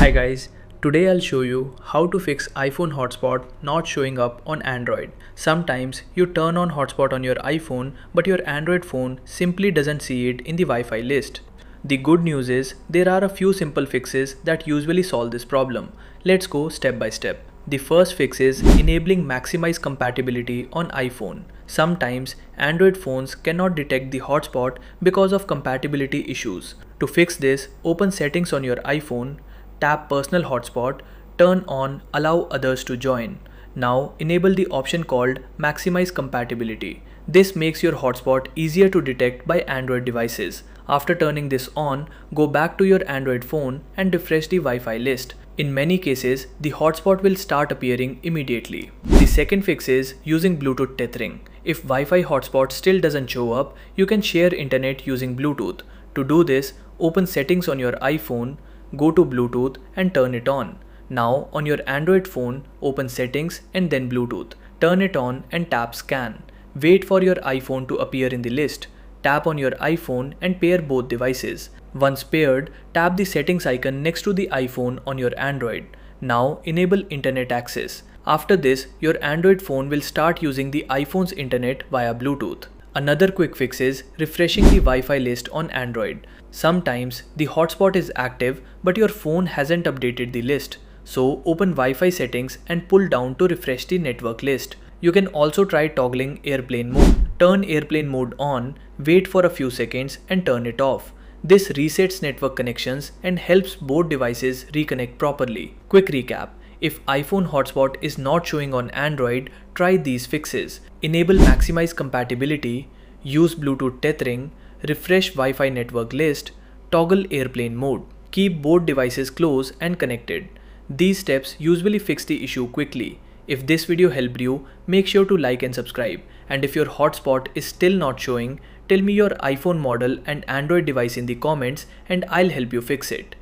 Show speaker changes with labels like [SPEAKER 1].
[SPEAKER 1] Hi guys, today I'll show you how to fix iPhone hotspot not showing up on Android. Sometimes you turn on hotspot on your iPhone but your Android phone simply doesn't see it in the Wi-Fi list. The good news is there are a few simple fixes that usually solve this problem. Let's go step by step. The first fix is enabling Maximize Compatibility on iPhone. Sometimes Android phones cannot detect the hotspot because of compatibility issues. To fix this, open Settings on your iPhone, tap Personal Hotspot, turn on Allow Others to Join. Now enable the option called Maximize Compatibility. This makes your hotspot easier to detect by Android devices. After turning this on, go back to your Android phone and refresh the Wi-Fi list. In many cases, the hotspot will start appearing immediately. The second fix is using Bluetooth tethering. If Wi-Fi hotspot still doesn't show up, you can share internet using Bluetooth. To do this, open Settings on your iPhone, go to Bluetooth and turn it on. Now on your Android phone, open Settings and then Bluetooth. Turn it on and tap Scan. Wait for your iPhone to appear in the list. Tap on your iPhone and pair both devices. Once paired, tap the settings icon next to the iPhone on your Android. Now enable internet access. After this, your Android phone will start using the iPhone's internet via Bluetooth. Another quick fix is refreshing the Wi-Fi list on Android. Sometimes the hotspot is active but your phone hasn't updated the list. So open Wi-Fi settings and pull down to refresh the network list. You can also try toggling airplane mode. Turn airplane mode on, wait for a few seconds and turn it off. This resets network connections and helps both devices reconnect properly. Quick recap. If iPhone hotspot is not showing on Android, try these fixes. Enable Maximize Compatibility, use Bluetooth tethering, refresh Wi-Fi network list, toggle airplane mode. Keep both devices close and connected. These steps usually fix the issue quickly. If this video helped you, make sure to like and subscribe. And if your hotspot is still not showing, tell me your iPhone model and Android device in the comments and I'll help you fix it.